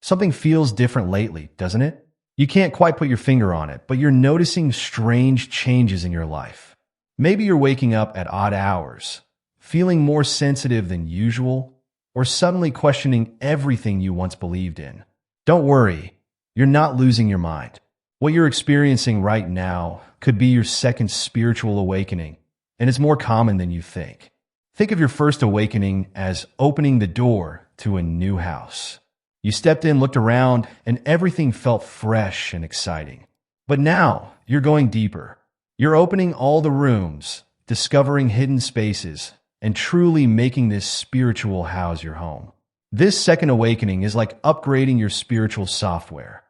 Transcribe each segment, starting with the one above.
Something feels different lately, doesn't it? You can't quite put your finger on it, but you're noticing strange changes in your life. Maybe you're waking up at odd hours, feeling more sensitive than usual, or suddenly questioning everything you once believed in. Don't worry, you're not losing your mind. What you're experiencing right now could be your second spiritual awakening, and it's more common than you think. Think of your first awakening as opening the door to a new house. You stepped in, looked around, and everything felt fresh and exciting. But now, you're going deeper. You're opening all the rooms, discovering hidden spaces, and truly making this spiritual house your home. This second awakening is like upgrading your spiritual software.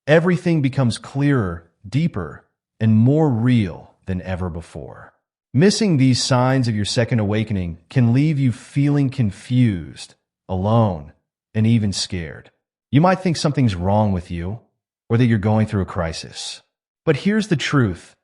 Everything becomes clearer, deeper, and more real than ever before. Missing these signs of your second awakening can leave you feeling confused, alone, and even scared. You might think something's wrong with you, or that you're going through a crisis. But here's the truth.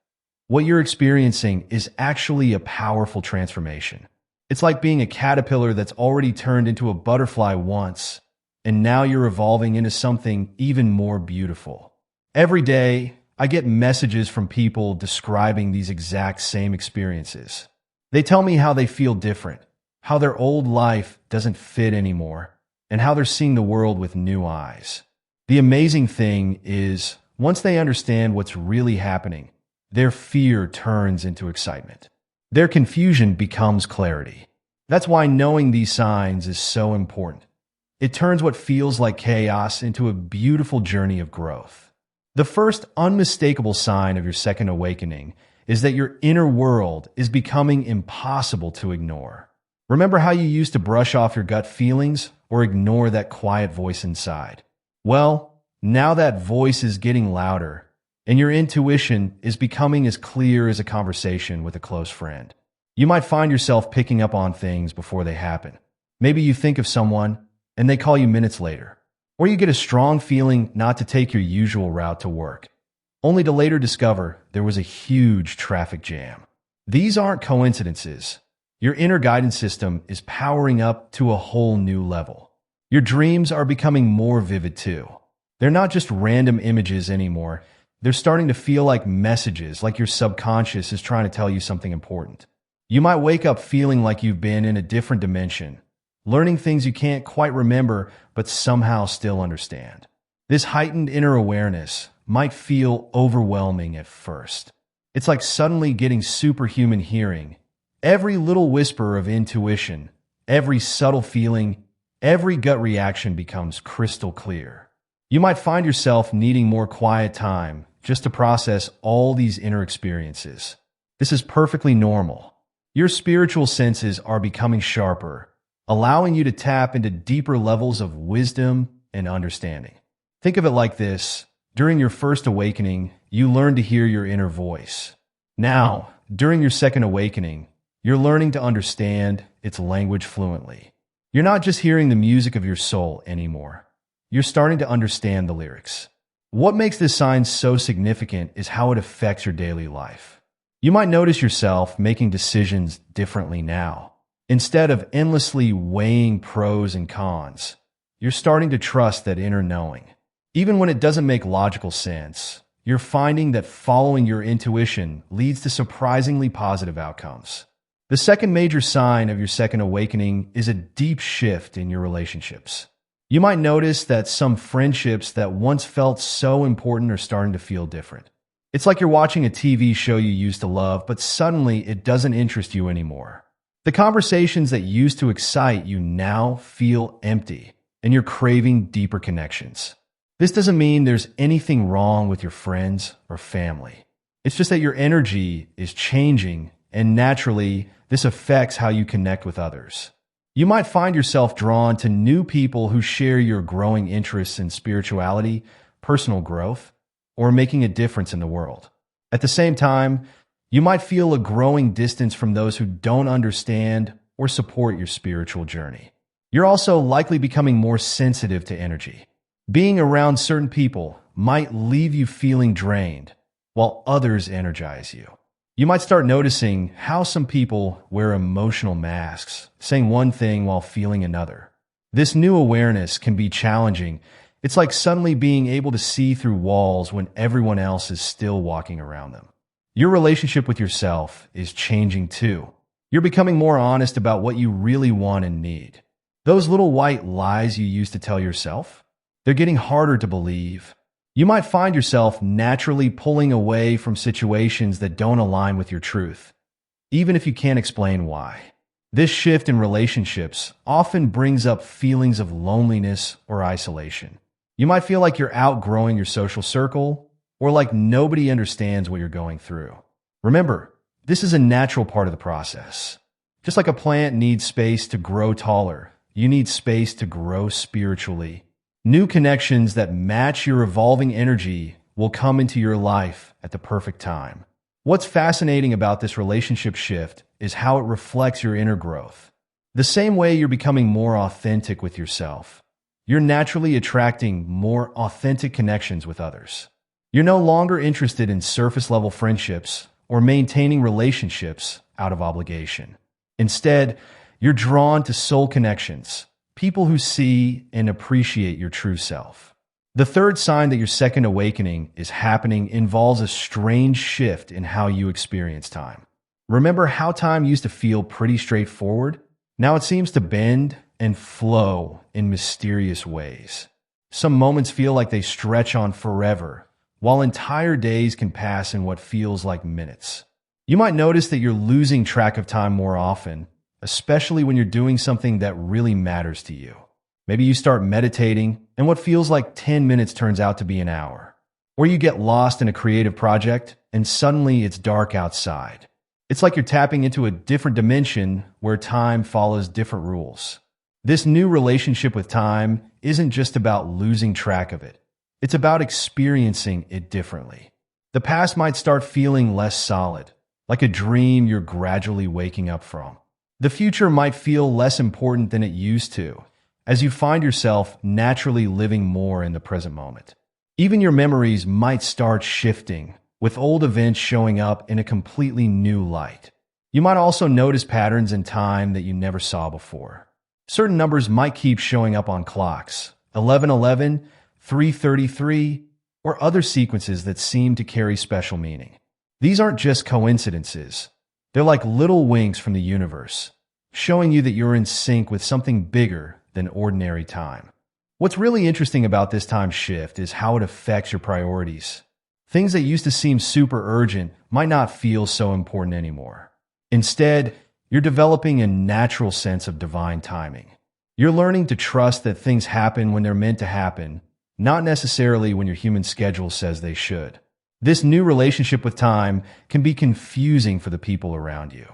What you're experiencing is actually a powerful transformation. It's like being a caterpillar that's already turned into a butterfly once, and now you're evolving into something even more beautiful. Every day, I get messages from people describing these exact same experiences. They tell me how they feel different, how their old life doesn't fit anymore, and how they're seeing the world with new eyes. The amazing thing is, once they understand what's really happening, their fear turns into excitement. Their confusion becomes clarity. That's why knowing these signs is so important. It turns what feels like chaos into a beautiful journey of growth. The first unmistakable sign of your second awakening is that your inner world is becoming impossible to ignore. Remember how you used to brush off your gut feelings or ignore that quiet voice inside? Well, now that voice is getting louder, and your intuition is becoming as clear as a conversation with a close friend. You might find yourself picking up on things before they happen. Maybe you think of someone, and they call you minutes later. Or you get a strong feeling not to take your usual route to work, only to later discover there was a huge traffic jam. These aren't coincidences. Your inner guidance system is powering up to a whole new level. Your dreams are becoming more vivid too. They're not just random images anymore. They're starting to feel like messages, like your subconscious is trying to tell you something important. You might wake up feeling like you've been in a different dimension, learning things you can't quite remember but somehow still understand. This heightened inner awareness might feel overwhelming at first. It's like suddenly getting superhuman hearing. Every little whisper of intuition, every subtle feeling, every gut reaction becomes crystal clear. You might find yourself needing more quiet time just to process all these inner experiences. This is perfectly normal. Your spiritual senses are becoming sharper, allowing you to tap into deeper levels of wisdom and understanding. Think of it like this. During your first awakening, you learned to hear your inner voice. Now, during your second awakening, you're learning to understand its language fluently. You're not just hearing the music of your soul anymore. You're starting to understand the lyrics. What makes this sign so significant is how it affects your daily life. You might notice yourself making decisions differently now. Instead of endlessly weighing pros and cons, you're starting to trust that inner knowing. Even when it doesn't make logical sense, you're finding that following your intuition leads to surprisingly positive outcomes. The second major sign of your second awakening is a deep shift in your relationships. You might notice that some friendships that once felt so important are starting to feel different. It's like you're watching a TV show you used to love, but suddenly it doesn't interest you anymore. The conversations that used to excite you now feel empty, and you're craving deeper connections. This doesn't mean there's anything wrong with your friends or family. It's just that your energy is changing, and naturally, this affects how you connect with others. You might find yourself drawn to new people who share your growing interests in spirituality, personal growth, or making a difference in the world. At the same time, you might feel a growing distance from those who don't understand or support your spiritual journey. You're also likely becoming more sensitive to energy. Being around certain people might leave you feeling drained, while others energize you. You might start noticing how some people wear emotional masks, saying one thing while feeling another. This new awareness can be challenging, It's like suddenly being able to see through walls when everyone else is still walking around them. Your relationship with yourself is changing too. You're becoming more honest about what you really want and need. Those little white lies you used to tell yourself, they're getting harder to believe. You might find yourself naturally pulling away from situations that don't align with your truth, even if you can't explain why. This shift in relationships often brings up feelings of loneliness or isolation. You might feel like you're outgrowing your social circle or like nobody understands what you're going through. Remember, this is a natural part of the process. Just like a plant needs space to grow taller, you need space to grow spiritually. New connections that match your evolving energy will come into your life at the perfect time. What's fascinating about this relationship shift is how it reflects your inner growth. The same way you're becoming more authentic with yourself, you're naturally attracting more authentic connections with others. You're no longer interested in surface-level friendships or maintaining relationships out of obligation. Instead, you're drawn to soul connections, people who see and appreciate your true self. The third sign that your second awakening is happening involves a strange shift in how you experience time. Remember how time used to feel pretty straightforward? Now it seems to bend and flow in mysterious ways. Some moments feel like they stretch on forever, while entire days can pass in what feels like minutes. You might notice that you're losing track of time more often, especially when you're doing something that really matters to you. Maybe you start meditating, and what feels like 10 minutes turns out to be an hour. Or you get lost in a creative project, and suddenly it's dark outside. It's like you're tapping into a different dimension where time follows different rules. This new relationship with time isn't just about losing track of it. It's about experiencing it differently. The past might start feeling less solid, like a dream you're gradually waking up from. The future might feel less important than it used to, as you find yourself naturally living more in the present moment. Even your memories might start shifting, with old events showing up in a completely new light. You might also notice patterns in time that you never saw before. Certain numbers might keep showing up on clocks, 11:11, 3:33, or other sequences that seem to carry special meaning. These aren't just coincidences. They're like little winks from the universe, showing you that you're in sync with something bigger than ordinary time. What's really interesting about this time shift is how it affects your priorities. Things that used to seem super urgent might not feel so important anymore. Instead, you're developing a natural sense of divine timing. You're learning to trust that things happen when they're meant to happen, not necessarily when your human schedule says they should. This new relationship with time can be confusing for the people around you.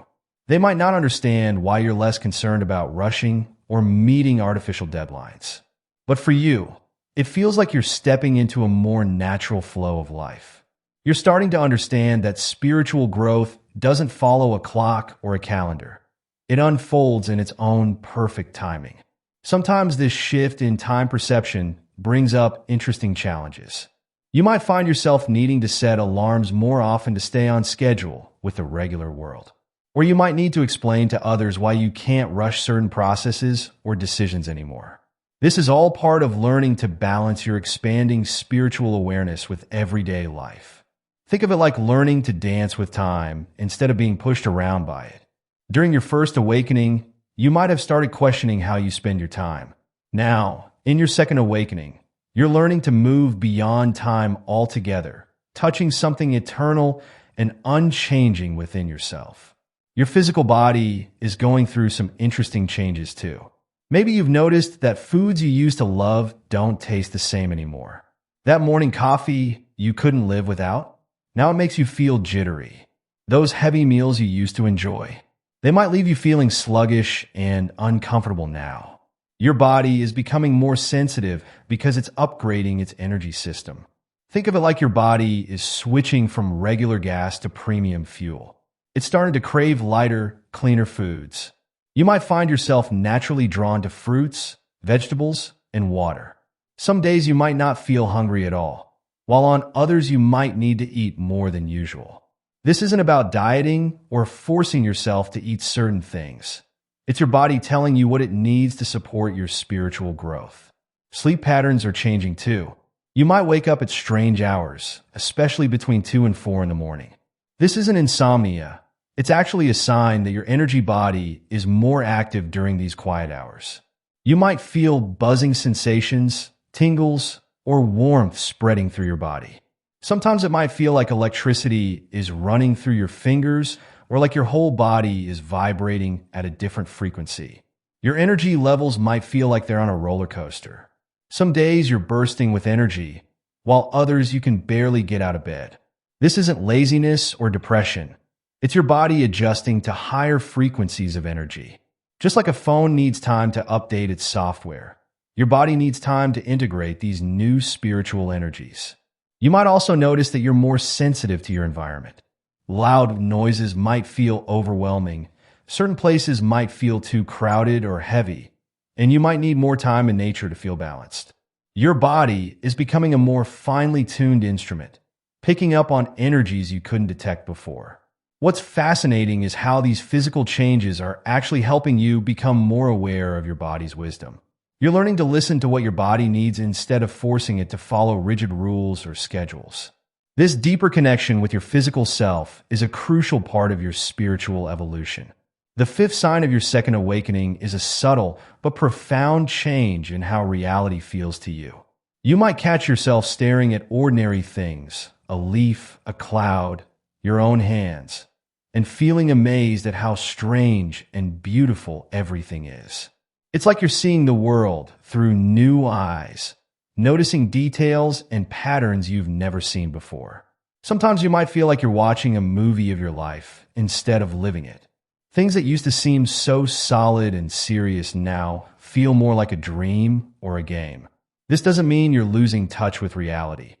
They might not understand why you're less concerned about rushing or meeting artificial deadlines. But for you, it feels like you're stepping into a more natural flow of life. You're starting to understand that spiritual growth doesn't follow a clock or a calendar. It unfolds in its own perfect timing. Sometimes this shift in time perception brings up interesting challenges. You might find yourself needing to set alarms more often to stay on schedule with the regular world. Or you might need to explain to others why you can't rush certain processes or decisions anymore. This is all part of learning to balance your expanding spiritual awareness with everyday life. Think of it like learning to dance with time instead of being pushed around by it. During your first awakening, you might have started questioning how you spend your time. Now, in your second awakening, you're learning to move beyond time altogether, touching something eternal and unchanging within yourself. Your physical body is going through some interesting changes too. Maybe you've noticed that foods you used to love don't taste the same anymore. That morning coffee you couldn't live without, now it makes you feel jittery. Those heavy meals you used to enjoy, they might leave you feeling sluggish and uncomfortable now. Your body is becoming more sensitive because it's upgrading its energy system. Think of it like your body is switching from regular gas to premium fuel. It's starting to crave lighter, cleaner foods. You might find yourself naturally drawn to fruits, vegetables, and water. Some days you might not feel hungry at all, while on others you might need to eat more than usual. This isn't about dieting or forcing yourself to eat certain things. It's your body telling you what it needs to support your spiritual growth. Sleep patterns are changing too. You might wake up at strange hours, especially between 2 and 4 in the morning. This isn't insomnia. It's actually a sign that your energy body is more active during these quiet hours. You might feel buzzing sensations, tingles, or warmth spreading through your body. Sometimes it might feel like electricity is running through your fingers or like your whole body is vibrating at a different frequency. Your energy levels might feel like they're on a roller coaster. Some days you're bursting with energy, while others you can barely get out of bed. This isn't laziness or depression. It's your body adjusting to higher frequencies of energy. Just like a phone needs time to update its software, your body needs time to integrate these new spiritual energies. You might also notice that you're more sensitive to your environment. Loud noises might feel overwhelming. Certain places might feel too crowded or heavy, and you might need more time in nature to feel balanced. Your body is becoming a more finely tuned instrument, picking up on energies you couldn't detect before. What's fascinating is how these physical changes are actually helping you become more aware of your body's wisdom. You're learning to listen to what your body needs instead of forcing it to follow rigid rules or schedules. This deeper connection with your physical self is a crucial part of your spiritual evolution. The fifth sign of your second awakening is a subtle but profound change in how reality feels to you. You might catch yourself staring at ordinary things, a leaf, a cloud, your own hands, and feeling amazed at how strange and beautiful everything is. It's like you're seeing the world through new eyes, noticing details and patterns you've never seen before. Sometimes you might feel like you're watching a movie of your life instead of living it. Things that used to seem so solid and serious now feel more like a dream or a game. This doesn't mean you're losing touch with reality.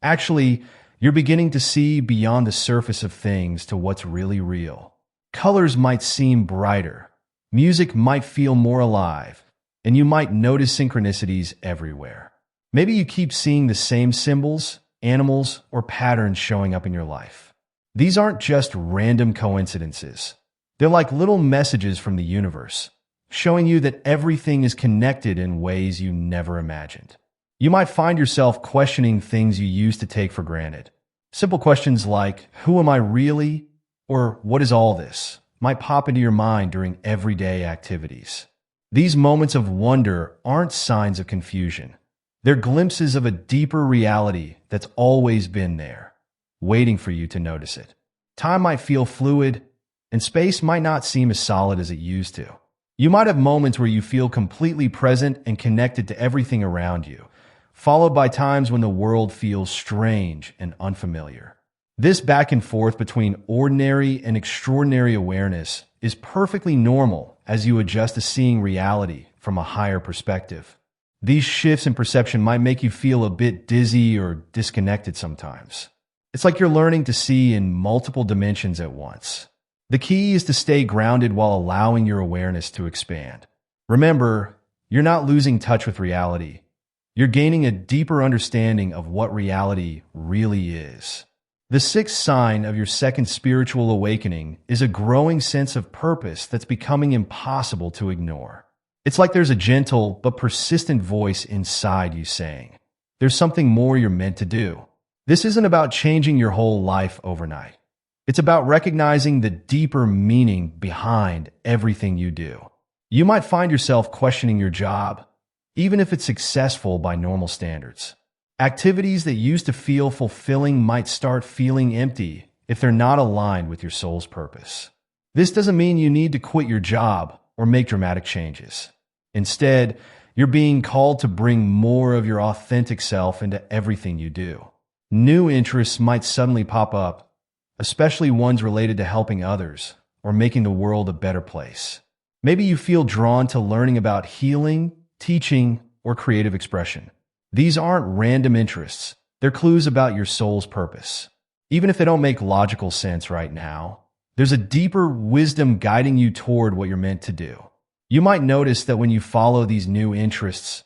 Actually, you're beginning to see beyond the surface of things to what's really real. Colors might seem brighter, music might feel more alive, and you might notice synchronicities everywhere. Maybe you keep seeing the same symbols, animals, or patterns showing up in your life. These aren't just random coincidences. They're like little messages from the universe, showing you that everything is connected in ways you never imagined. You might find yourself questioning things you used to take for granted. Simple questions like, who am I really? Or what is all this? Might pop into your mind during everyday activities. These moments of wonder aren't signs of confusion. They're glimpses of a deeper reality that's always been there, waiting for you to notice it. Time might feel fluid, and space might not seem as solid as it used to. You might have moments where you feel completely present and connected to everything around you, followed by times when the world feels strange and unfamiliar. This back and forth between ordinary and extraordinary awareness is perfectly normal as you adjust to seeing reality from a higher perspective. These shifts in perception might make you feel a bit dizzy or disconnected sometimes. It's like you're learning to see in multiple dimensions at once. The key is to stay grounded while allowing your awareness to expand. Remember, you're not losing touch with reality. You're gaining a deeper understanding of what reality really is. The sixth sign of your second spiritual awakening is a growing sense of purpose that's becoming impossible to ignore. It's like there's a gentle but persistent voice inside you saying, there's something more you're meant to do. This isn't about changing your whole life overnight. It's about recognizing the deeper meaning behind everything you do. You might find yourself questioning your job, even if it's successful by normal standards. Activities that used to feel fulfilling might start feeling empty if they're not aligned with your soul's purpose. This doesn't mean you need to quit your job or make dramatic changes. Instead, you're being called to bring more of your authentic self into everything you do. New interests might suddenly pop up, especially ones related to helping others or making the world a better place. Maybe you feel drawn to learning about healing, teaching, or creative expression. These aren't random interests. They're clues about your soul's purpose. Even if they don't make logical sense right now, there's a deeper wisdom guiding you toward what you're meant to do. You might notice that when you follow these new interests,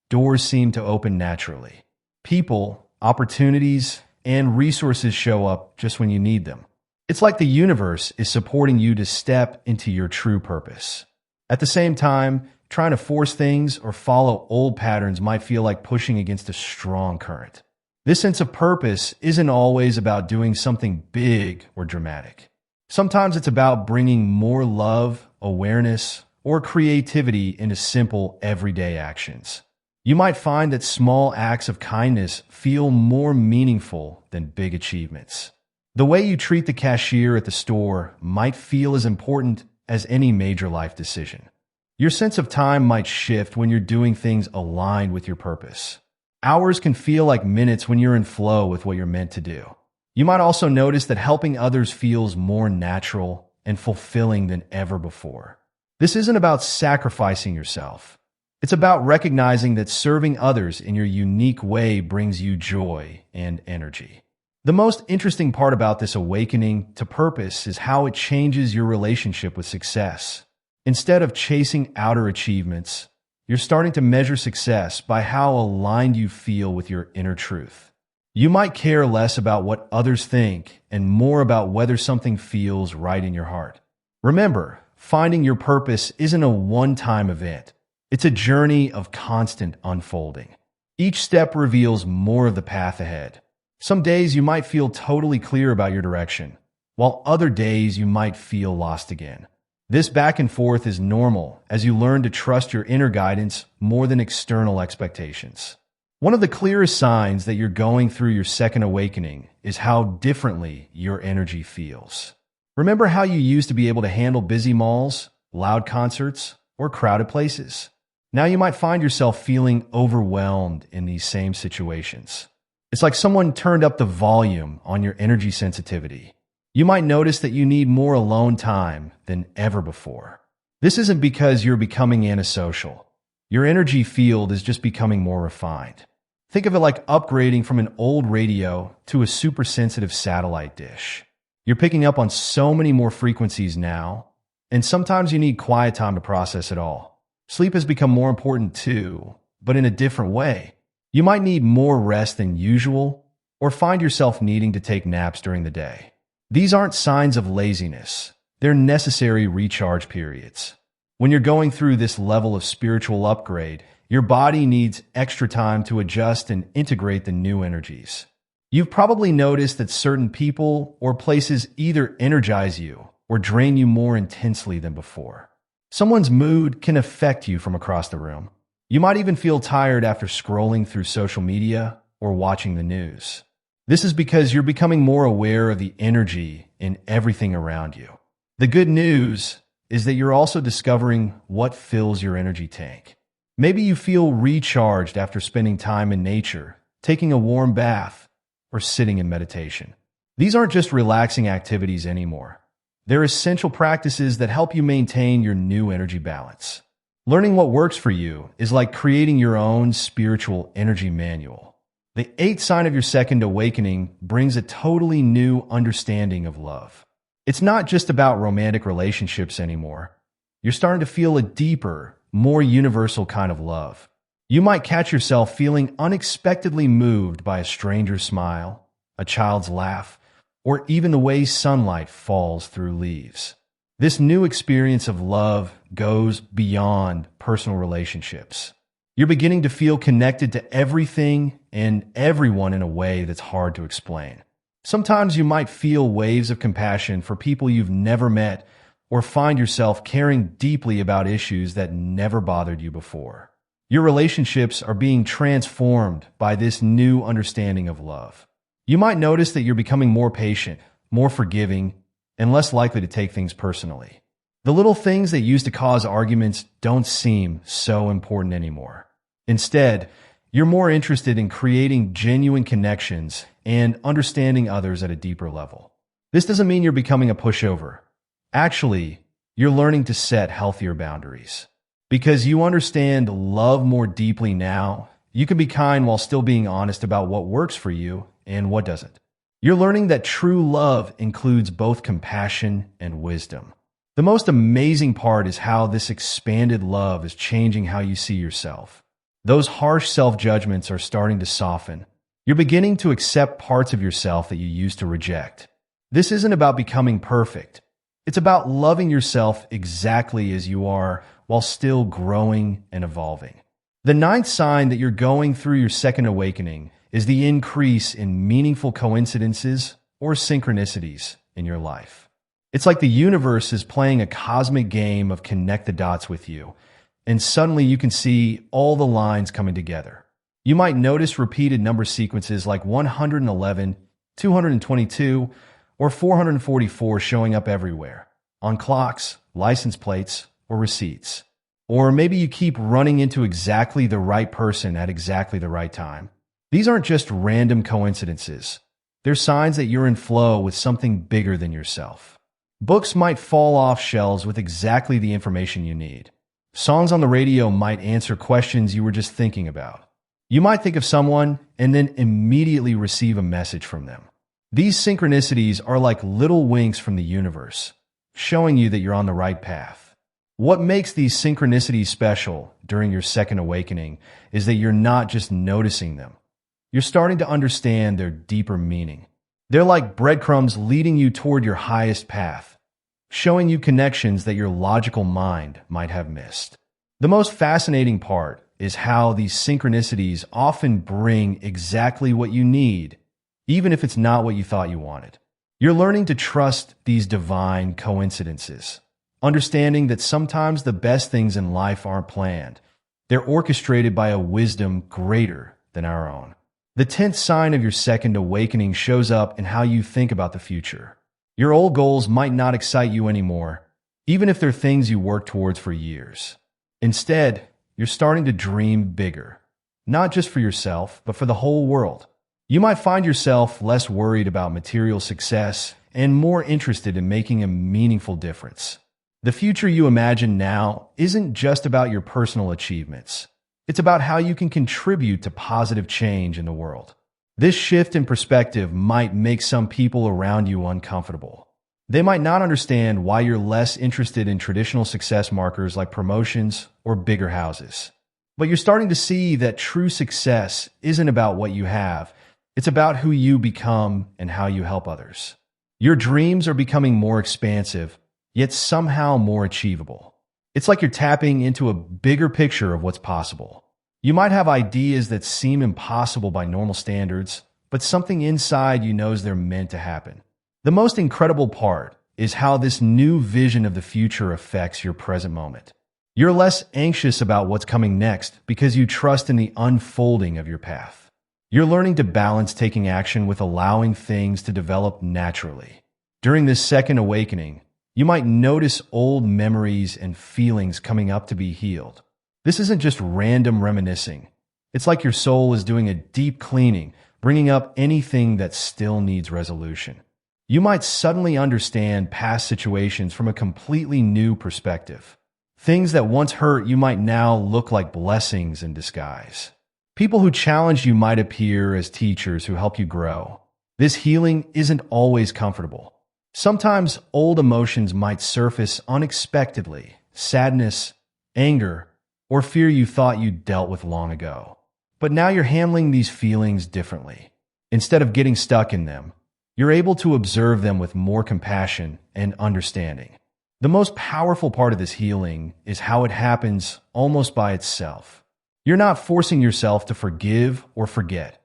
doors seem to open naturally. People, opportunities, and resources show up just when you need them. It's like the universe is supporting you to step into your true purpose. At the same time, trying to force things or follow old patterns might feel like pushing against a strong current. This sense of purpose isn't always about doing something big or dramatic. Sometimes it's about bringing more love, awareness, or creativity into simple, everyday actions. You might find that small acts of kindness feel more meaningful than big achievements. The way you treat the cashier at the store might feel as important as any major life decision. Your sense of time might shift when you're doing things aligned with your purpose. Hours can feel like minutes when you're in flow with what you're meant to do. You might also notice that helping others feels more natural and fulfilling than ever before. This isn't about sacrificing yourself. It's about recognizing that serving others in your unique way brings you joy and energy. The most interesting part about this awakening to purpose is how it changes your relationship with success. Instead of chasing outer achievements, you're starting to measure success by how aligned you feel with your inner truth. You might care less about what others think and more about whether something feels right in your heart. Remember, finding your purpose isn't a one-time event. It's a journey of constant unfolding. Each step reveals more of the path ahead. Some days you might feel totally clear about your direction, while other days you might feel lost again. This back and forth is normal as you learn to trust your inner guidance more than external expectations. One of the clearest signs that you're going through your second awakening is how differently your energy feels. Remember how you used to be able to handle busy malls, loud concerts, or crowded places? Now you might find yourself feeling overwhelmed in these same situations. It's like someone turned up the volume on your energy sensitivity. You might notice that you need more alone time than ever before. This isn't because you're becoming antisocial. Your energy field is just becoming more refined. Think of it like upgrading from an old radio to a super sensitive satellite dish. You're picking up on so many more frequencies now, and sometimes you need quiet time to process it all. Sleep has become more important too, but in a different way. You might need more rest than usual, or find yourself needing to take naps during the day. These aren't signs of laziness. They're necessary recharge periods. When you're going through this level of spiritual upgrade, your body needs extra time to adjust and integrate the new energies. You've probably noticed that certain people or places either energize you or drain you more intensely than before. Someone's mood can affect you from across the room. You might even feel tired after scrolling through social media or watching the news. This is because you're becoming more aware of the energy in everything around you. The good news is that you're also discovering what fills your energy tank. Maybe you feel recharged after spending time in nature, taking a warm bath, or sitting in meditation. These aren't just relaxing activities anymore. They're essential practices that help you maintain your new energy balance. Learning what works for you is like creating your own spiritual energy manual. The eighth sign of your second awakening brings a totally new understanding of love. It's not just about romantic relationships anymore. You're starting to feel a deeper, more universal kind of love. You might catch yourself feeling unexpectedly moved by a stranger's smile, a child's laugh, or even the way sunlight falls through leaves. This new experience of love goes beyond personal relationships. You're beginning to feel connected to everything and everyone in a way that's hard to explain. Sometimes you might feel waves of compassion for people you've never met or find yourself caring deeply about issues that never bothered you before. Your relationships are being transformed by this new understanding of love. You might notice that you're becoming more patient, more forgiving, and less likely to take things personally. The little things that used to cause arguments don't seem so important anymore. Instead, you're more interested in creating genuine connections and understanding others at a deeper level. This doesn't mean you're becoming a pushover. Actually, you're learning to set healthier boundaries. Because you understand love more deeply now, you can be kind while still being honest about what works for you and what doesn't. You're learning that true love includes both compassion and wisdom. The most amazing part is how this expanded love is changing how you see yourself. Those harsh self-judgments are starting to soften. You're beginning to accept parts of yourself that you used to reject. This isn't about becoming perfect. It's about loving yourself exactly as you are while still growing and evolving. The ninth sign that you're going through your second awakening is the increase in meaningful coincidences or synchronicities in your life. It's like the universe is playing a cosmic game of connect the dots with you, and suddenly you can see all the lines coming together. You might notice repeated number sequences like 111, 222, or 444 showing up everywhere, on clocks, license plates, or receipts. Or maybe you keep running into exactly the right person at exactly the right time. These aren't just random coincidences. They're signs that you're in flow with something bigger than yourself. Books might fall off shelves with exactly the information you need. Songs on the radio might answer questions you were just thinking about. You might think of someone and then immediately receive a message from them. These synchronicities are like little winks from the universe, showing you that you're on the right path. What makes these synchronicities special during your second awakening is that you're not just noticing them. You're starting to understand their deeper meaning. They're like breadcrumbs leading you toward your highest path, showing you connections that your logical mind might have missed. The most fascinating part is how these synchronicities often bring exactly what you need, even if it's not what you thought you wanted. You're learning to trust these divine coincidences, understanding that sometimes the best things in life aren't planned. They're orchestrated by a wisdom greater than our own. The 10th sign of your second awakening shows up in how you think about the future. Your old goals might not excite you anymore, even if they're things you worked towards for years. Instead, you're starting to dream bigger, not just for yourself, but for the whole world. You might find yourself less worried about material success and more interested in making a meaningful difference. The future you imagine now isn't just about your personal achievements. It's about how you can contribute to positive change in the world. This shift in perspective might make some people around you uncomfortable. They might not understand why you're less interested in traditional success markers like promotions or bigger houses. But you're starting to see that true success isn't about what you have. It's about who you become and how you help others. Your dreams are becoming more expansive, yet somehow more achievable. It's like you're tapping into a bigger picture of what's possible. You might have ideas that seem impossible by normal standards, but something inside you knows they're meant to happen. The most incredible part is how this new vision of the future affects your present moment. You're less anxious about what's coming next because you trust in the unfolding of your path. You're learning to balance taking action with allowing things to develop naturally. During this second awakening, you might notice old memories and feelings coming up to be healed. This isn't just random reminiscing. It's like your soul is doing a deep cleaning, bringing up anything that still needs resolution. You might suddenly understand past situations from a completely new perspective. Things that once hurt you might now look like blessings in disguise. People who challenge you might appear as teachers who help you grow. This healing isn't always comfortable. Sometimes old emotions might surface unexpectedly, sadness, anger, or fear you thought you dealt with long ago. But now you're handling these feelings differently. Instead of getting stuck in them, you're able to observe them with more compassion and understanding. The most powerful part of this healing is how it happens almost by itself. You're not forcing yourself to forgive or forget.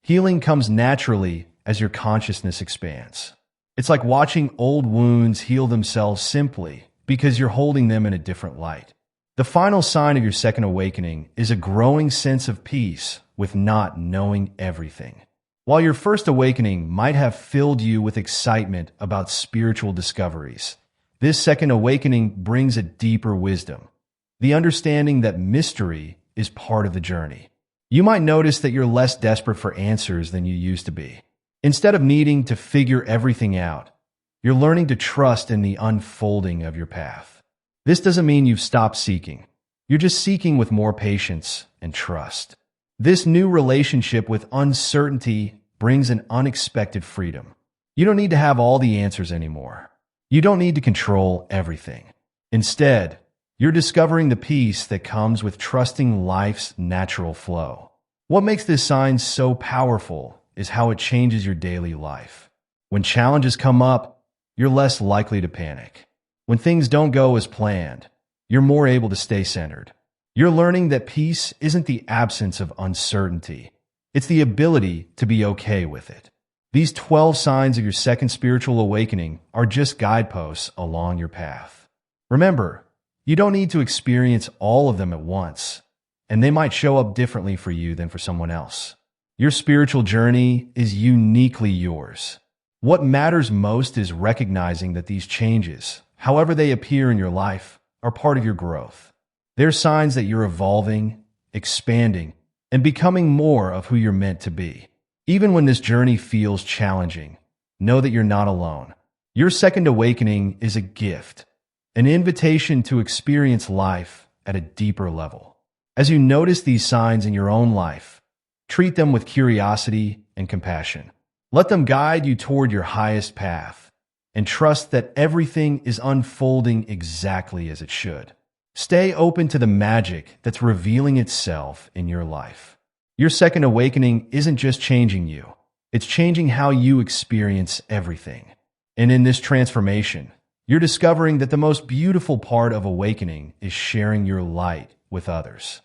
Healing comes naturally as your consciousness expands. It's like watching old wounds heal themselves simply because you're holding them in a different light. The final sign of your second awakening is a growing sense of peace with not knowing everything. While your first awakening might have filled you with excitement about spiritual discoveries, this second awakening brings a deeper wisdom, the understanding that mystery is part of the journey. You might notice that you're less desperate for answers than you used to be. Instead of needing to figure everything out, you're learning to trust in the unfolding of your path. This doesn't mean you've stopped seeking. You're just seeking with more patience and trust. This new relationship with uncertainty brings an unexpected freedom. You don't need to have all the answers anymore. You don't need to control everything. Instead, you're discovering the peace that comes with trusting life's natural flow. What makes this sign so powerful is how it changes your daily life. When challenges come up, you're less likely to panic. When things don't go as planned, you're more able to stay centered. You're learning that peace isn't the absence of uncertainty. It's the ability to be okay with it. These 12 signs of your second spiritual awakening are just guideposts along your path. Remember, you don't need to experience all of them at once, and they might show up differently for you than for someone else. Your spiritual journey is uniquely yours. What matters most is recognizing that these changes, however they appear in your life, are part of your growth. They're signs that you're evolving, expanding, and becoming more of who you're meant to be. Even when this journey feels challenging, know that you're not alone. Your second awakening is a gift, an invitation to experience life at a deeper level. As you notice these signs in your own life, treat them with curiosity and compassion. Let them guide you toward your highest path, and trust that everything is unfolding exactly as it should. Stay open to the magic that's revealing itself in your life. Your second awakening isn't just changing you, it's changing how you experience everything. And in this transformation, you're discovering that the most beautiful part of awakening is sharing your light with others.